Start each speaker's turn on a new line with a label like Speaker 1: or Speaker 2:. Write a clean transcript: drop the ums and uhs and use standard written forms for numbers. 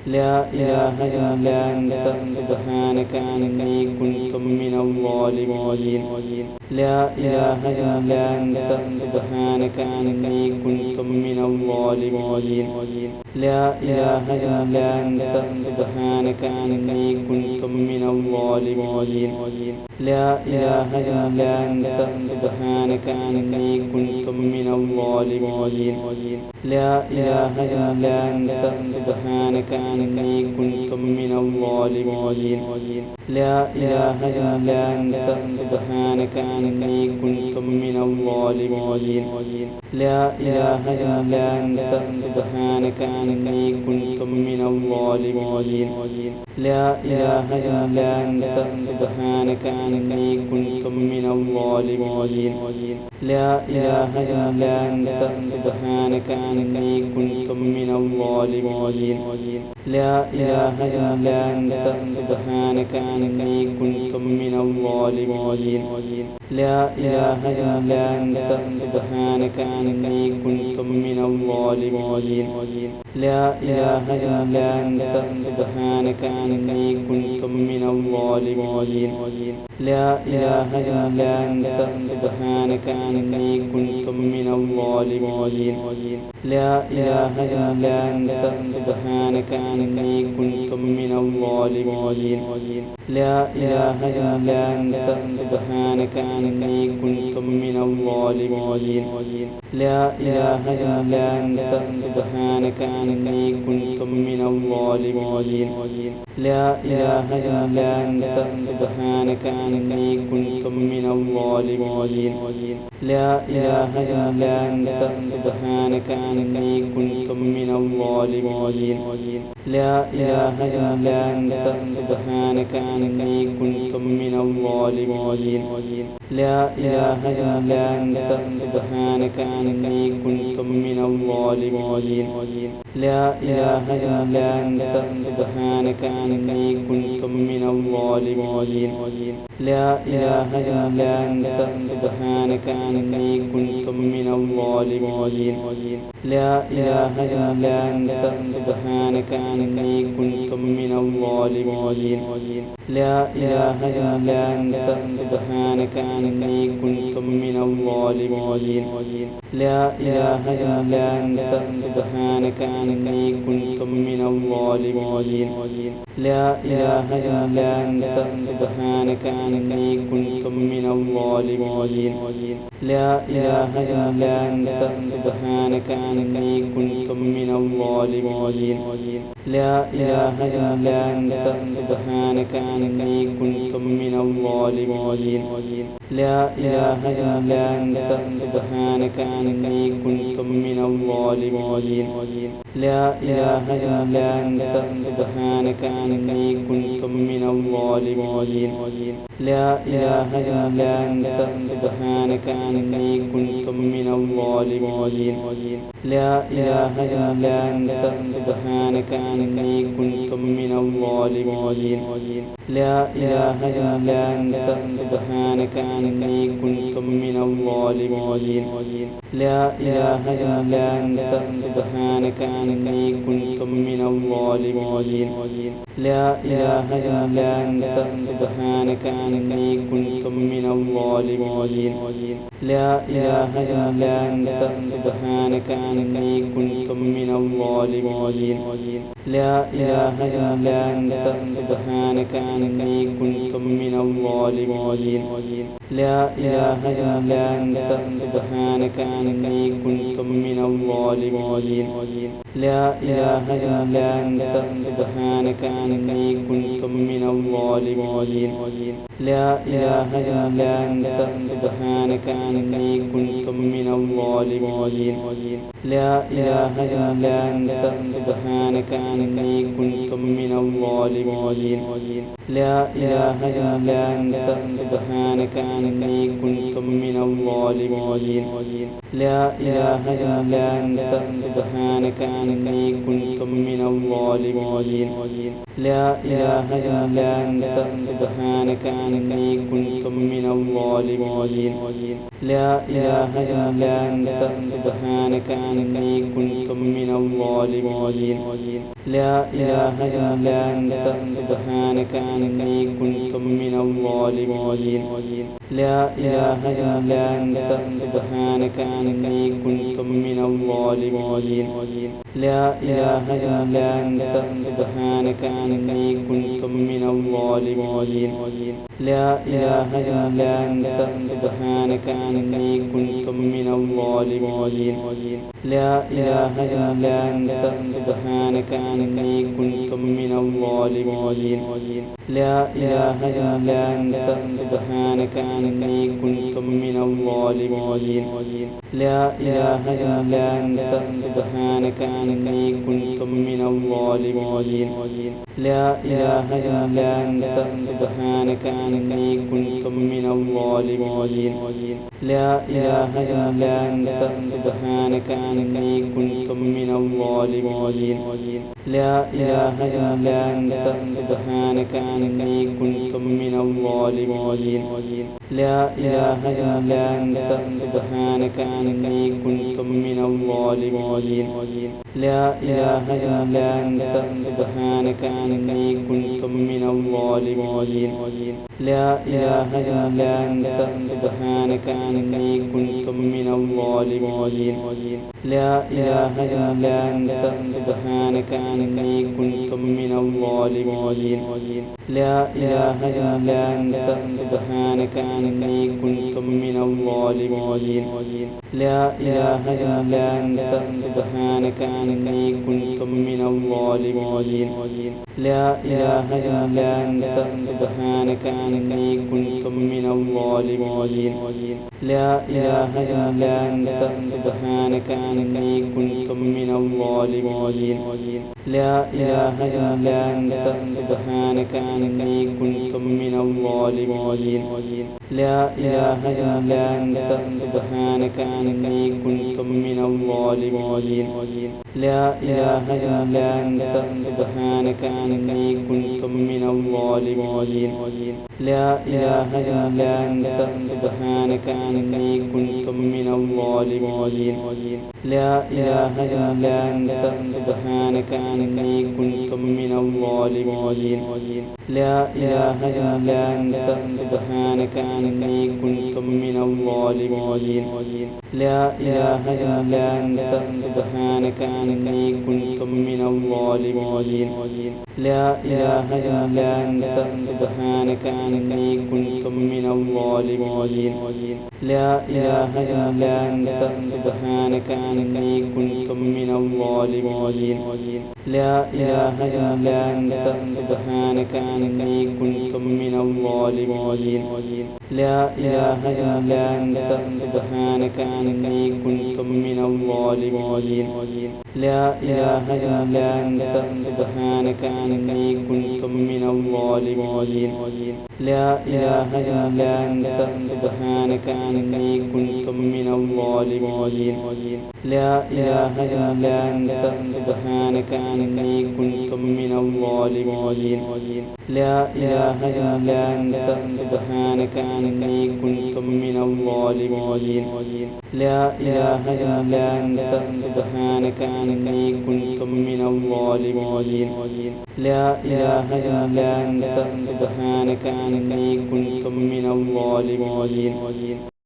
Speaker 1: لا إله إلا أنت سبحانك إني كنت من الظالمين. لا إله إلا أنت سبحانك إني كنت من الظالمين. لا إله إلا أنت سبحانك إني كنت من الظالمين. لا إله إلا أنت سبحانك إني كنت من الظالمين. لا إله إلا أنت سبحانك إني كنت من الظالمين. لا إله إلا أنت سبحانك إني كنت من الظالمين. لا إله إلا أنت سبحانك إني كنت من الظالمين. لا إله إلا أنت سبحانك إني كنت من الظالمين. لا إله إلا أنت سبحانك إني كنت من الظالمين. لا إله إلا أنت سبحانك إني كنت من الظالمين. لا إله إلا أنت سبحانك إني كنت من الظالمين. لا إله إلا أنت سبحانك إني كنت من الظالمين. لا إله إلا أنت سبحانك إني كنت من الظالمين. لا إله إلا أنت سبحانك إني كنت من الظالمين. لا إله إلا أنت سبحانك إني كنت من الظالمين. لا إله إلا أنت سبحانك إني كنت من الظالمين. لا إله إلا أنت سبحانك إني كنت من الظالمين. لا إله إلا أنت سبحانك إني كنت من الظالمين. لا إله إلا أنت سبحانك إني كنت من الظالمين. لا إله إلا أنت سبحانك إني كنت من الظالمين. لا إله إلا أنت سبحانك إني كنت من الظالمين. لا إله إلا أنت سبحانك إني كنت من الظالمين. لا إله إلا أنت سبحانك إني كنت من الظالمين. لا إله إلا أنت سبحانك إني كنت من الظالمين. لا إله إلا أنت سبحانك إني كنت من الظالمين. لا إله إلا أنت سبحانك إني كنت من الظالمين. لا إله إلا أنت سبحانك إني كنت من الظالمين. لا إله إلا أنت سبحانك إني كنت من الظالمين. لا إله إلا أنت سبحانك إني كنت من الظالمين. لا إله إلا أنت سبحانك إني كنت من الظالمين. لا إله إلا أنت سبحانك إني كنت من الظالمين. لا إله إلا أنت سبحانك إني كنت من الظالمين. لا إله إلا أنت سبحانك إني كنت من الظالمين. لا إله إلا أنت سبحانك إني كنت من الظالمين. لا إله إلا أنت سبحانك إني كنت من الظالمين. لا إله إلا أنت سبحانك إني كنت من الظالمين. لا إله إلا أنت سبحانك إني كنت من الظالمين. لا إله إلا أنت سبحانك إني كنت من الظالمين. لا إله إلا أنت سبحانك إني كنت من الظالمين. لا إله إلا أنت سبحانك إني كنت من الظالمين. لا إله إلا أنت سبحانك إني كنت من الظالمين. لا إله إلا أنت سبحانك إني كنت من الظالمين. لا إله إلا أنت سبحانك إني كنت من الظالمين. لا إله إلا أنت سبحانك إني كنت من الظالمين. لا إله إلا أنت سبحانك إني كنت من الظالمين لا إله إلا أنت سبحانك إني كنت من الظالمين لا إله إلا أنت سبحانك إني كنت من الظالمين لا إله إلا أنت سبحانك إني كنت من الظالمين لا إله إلا أنت سبحانك إني كنت من الظالمين لا إله إلا أنت سبحانك إني كنت من الظالمين لا إله إلا أنت سبحانك إني كنت من الظالمين لا إله إلا أنت سبحانك إني كنت من الظالمين لا إله إلا أنت سبحانك إني كنت من الظالمين لا إله إلا أنت سبحانك إني كنت من الظالمين لا إله إلا أنت سبحانك إني كنت من الظالمين لا إله إلا أنت سبحانك إني كنت من الظالمين لا إله إلا أنت سبحانك إني كنت من الظالمين لا إله إلا أنت سبحانك إني كنت من الظالمين لا إله إلا أنت سبحانك إني كنت من الظالمين لا إله إلا أنت سبحانك إني كنت من الظالمين لا إله إلا أنت سبحانك إني كنت من الظالمين لا إله إلا أنت سبحانك إني كنت من الظالمين لا إله إلا أنت سبحانك إني كنت من الظالمين لا إله إلا أنت سبحانك إني كنت من الظالمين لا إله إلا أنت سبحانك إني كنت من الظالمين لا إله إلا أنت سبحانك إني كنت من الظالمين لا إله إلا أنت سبحانك إني كنت من الظالمين لا إله إلا أنت سبحانك إني كنت من الظالمين لا إله إلا أنت سبحانك إني كنت من الظالمين لا إله إلا أنت سبحانك إني كنت من الظالمين لا إله إلا أنت سبحانك إني كنت من الظالمين لا إله إلا أنت سبحانك إني كنت من الظالمين لا إله إلا أنت سبحانك إني كنت من الظالمين لا إله إلا أنت سبحانك إني كنت من الظالمين لا إله إلا أنت سبحانك إني كنت من الظالمين لا إله إلا أنت سبحانك إني كنت من الظالمين لا إله إلا أنت سبحانك إني كنت من الظالمين لا إله إلا أنت سبحانك إني كنت من الظالمين لا إله إلا أنت سبحانك إني كنت من الظالمين لا إله إلا أنت سبحانك إني كنت من الظالمين